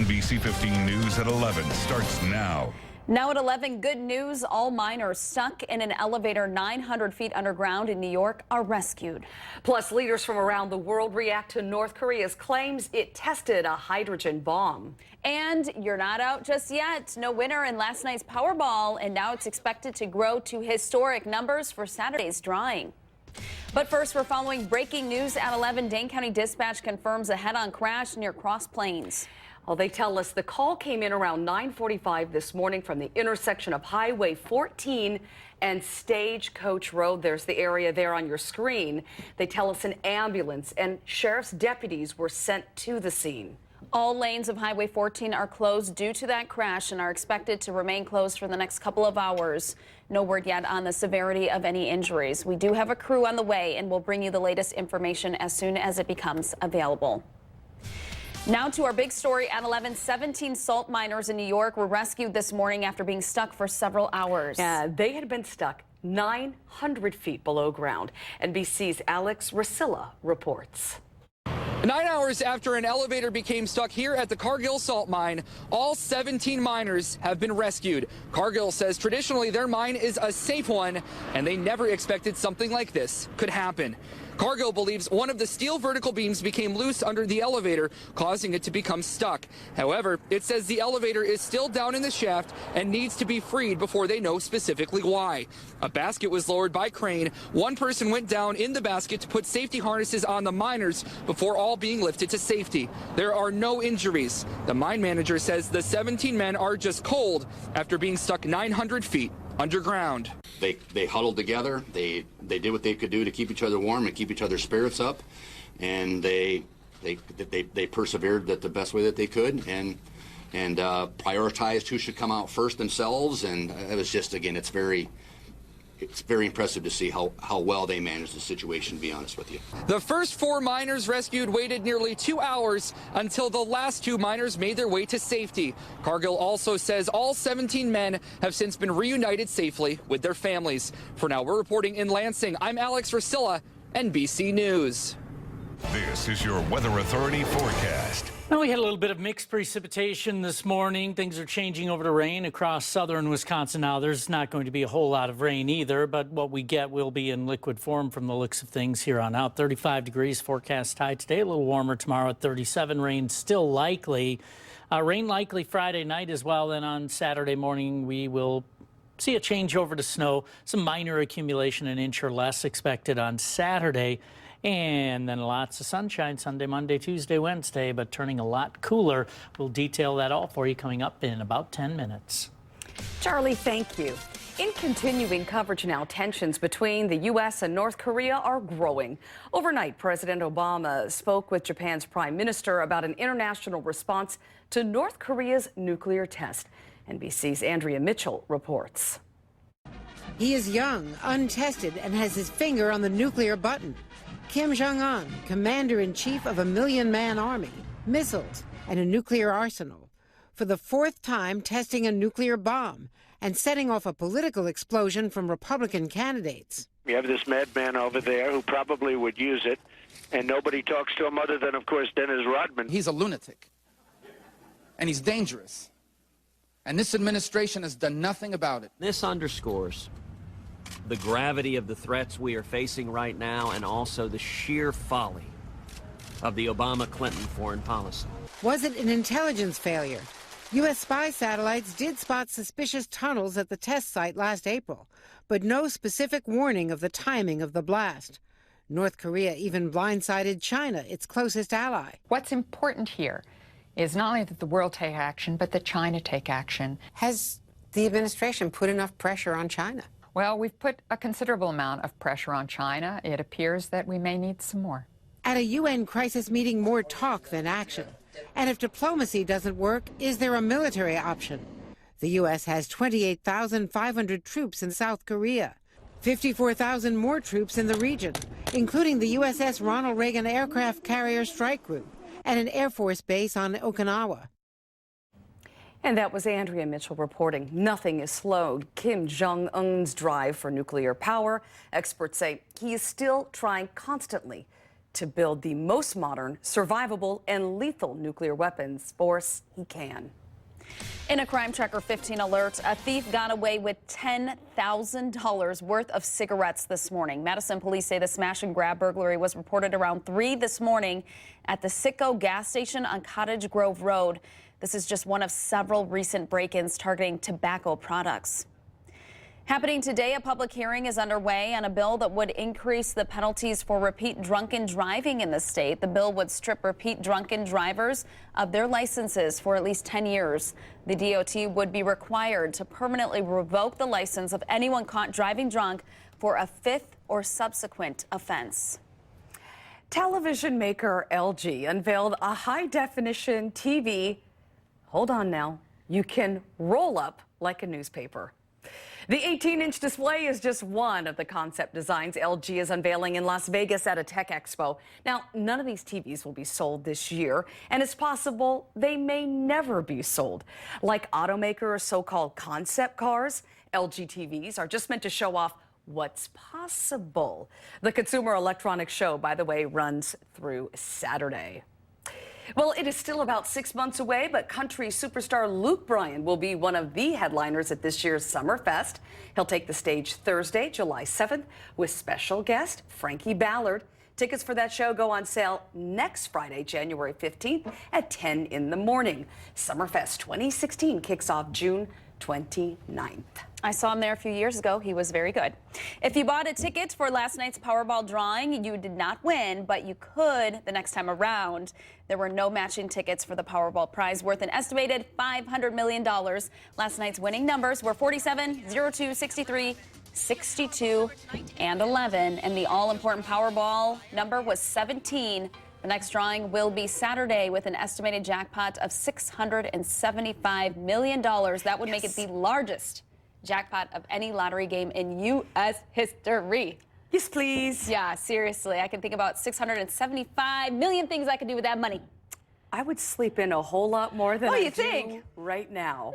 NBC 15 News at 11 starts now. Now at 11, good news. All miners stuck in an elevator 900 feet underground in New York are rescued. Plus, leaders from around the world react to North Korea's claims it tested a hydrogen bomb. And you're not out just yet. No winner in last night's Powerball, and now it's expected to grow to historic numbers for Saturday's drawing. But first, we're following breaking news at 11. Dane County Dispatch confirms a head-on crash near Cross Plains. Well, they tell us the call came in around 9:45 this morning from the intersection of Highway 14 and Stagecoach Road. There's the area there on your screen. They tell us an ambulance and sheriff's deputies were sent to the scene. All lanes of Highway 14 are closed due to that crash and are expected to remain closed for the next couple of hours. No word yet on the severity of any injuries. We do have a crew on the way, and we'll bring you the latest information as soon as it becomes available. Now to our big story at 11. 17 salt miners in New York were rescued this morning after being stuck for several hours. Yeah, they had been stuck 900 feet below ground. NBC's Alex Rusilla reports. 9 hours after an elevator became stuck here at the Cargill salt mine, all 17 miners have been rescued. Cargill says traditionally their mine is a safe one, and they never expected something like this could happen. Cargill believes one of the steel vertical beams became loose under the elevator, causing it to become stuck. However, it says the elevator is still down in the shaft and needs to be freed before they know specifically why. A basket was lowered by crane. One person went down in the basket to put safety harnesses on the miners before all being lifted to safety. There are no injuries. The mine manager says the 17 men are just cold after being stuck 900 feet underground. They huddled together. They did what they could do to keep each other warm and keep each other's spirits up, and they persevered the best way that they could and prioritized who should come out first themselves. And it was just, again, it's very impressive to see how well they managed the situation, to be honest with you. The first 4 miners rescued waited nearly 2 hours until the last 2 miners made their way to safety. Cargill also says all 17 men have since been reunited safely with their families. For now, we're reporting in Lansing. I'm Alex Rusilla, NBC News. This is your Weather Authority forecast. Well, we had a little bit of mixed precipitation this morning. Things are changing over to rain across southern Wisconsin now. There's not going to be a whole lot of rain either, but what we get will be in liquid form from the looks of things here on out. 35 degrees forecast high today, a little warmer tomorrow at 37. Rain still likely. Rain likely Friday night as well. Then on Saturday morning, we will see a change over to snow. Some minor accumulation, an inch or less expected on Saturday. And then lots of sunshine Sunday, Monday, Tuesday, Wednesday, but turning a lot cooler. We'll detail that all for you coming up in about 10 minutes. Charlie, thank you. In continuing coverage now, tensions between the U.S. and North Korea are growing. Overnight, President Obama spoke with Japan's Prime Minister about an international response to North Korea's nuclear test. NBC's Andrea Mitchell reports. He is young, untested, and has his finger on the nuclear button. Kim Jong-un, commander-in-chief of a million-man army, missiles, and a nuclear arsenal, for the 4th time testing a nuclear bomb and setting off a political explosion from Republican candidates. We have this madman over there who probably would use it, and nobody talks to him other than, of course, Dennis Rodman. He's a lunatic, and he's dangerous, and this administration has done nothing about it. This underscores the gravity of the threats we are facing right now, and also the sheer folly of the Obama-Clinton foreign policy. Was it an intelligence failure? U.S. spy satellites did spot suspicious tunnels at the test site last April, but no specific warning of the timing of the blast. North Korea even blindsided China, its closest ally. What's important here is not only that the world take action, but that China take action. Has the administration put enough pressure on China? Well, we've put a considerable amount of pressure on China. It appears that we may need some more. At a UN crisis meeting, more talk than action. And if diplomacy doesn't work, is there a military option? The U.S. has 28,500 troops in South Korea, 54,000 more troops in the region, including the USS Ronald Reagan Aircraft Carrier Strike Group and an Air Force base on Okinawa. And that was Andrea Mitchell reporting. Nothing is slowed Kim Jong-un's drive for nuclear power. Experts say he is still trying constantly to build the most modern, survivable, and lethal nuclear weapons force he can. In a Crime Tracker 15 alert, a thief got away with $10,000 worth of cigarettes this morning. Madison police say the smash and grab burglary was reported around 3 this morning at the Citgo gas station on Cottage Grove Road. This is just one of several recent break-ins targeting tobacco products. Happening today, a public hearing is underway on a bill that would increase the penalties for repeat drunken driving in the state. The bill would strip repeat drunken drivers of their licenses for at least 10 years. The DOT would be required to permanently revoke the license of anyone caught driving drunk for a 5th or subsequent offense. Television maker LG unveiled a high-definition TV. Hold on now. You can roll up like a newspaper. The 18-inch display is just one of the concept designs LG is unveiling in Las Vegas at a tech expo. Now, none of these TVs will be sold this year, and it's possible they may never be sold. Like automakers' so-called concept cars, LG TVs are just meant to show off what's possible. The Consumer Electronics Show, by the way, runs through Saturday. Well, it is still about 6 months away, but country superstar Luke Bryan will be one of the headliners at this year's Summerfest. He'll take the stage Thursday, July 7th, with special guest Frankie Ballard. Tickets for that show go on sale next Friday, January 15th at 10 in the morning. Summerfest 2016 kicks off June 29th. I saw him there a few years ago. He was very good. If you bought a ticket for last night's Powerball drawing, you did not win, but you could the next time around. There were no matching tickets for the Powerball prize worth an estimated $500 million. Last night's winning numbers were 47, 02, 63, 62, and 11. And the all-important Powerball number was 17. The next drawing will be Saturday with an estimated jackpot of $675 million. That would make it the largest jackpot of any lottery game in U.S. history. Yes, please. Yeah, seriously. I can think about 675 million things I could do with that money. I would sleep in a whole lot more than Oh, I you do think? right now.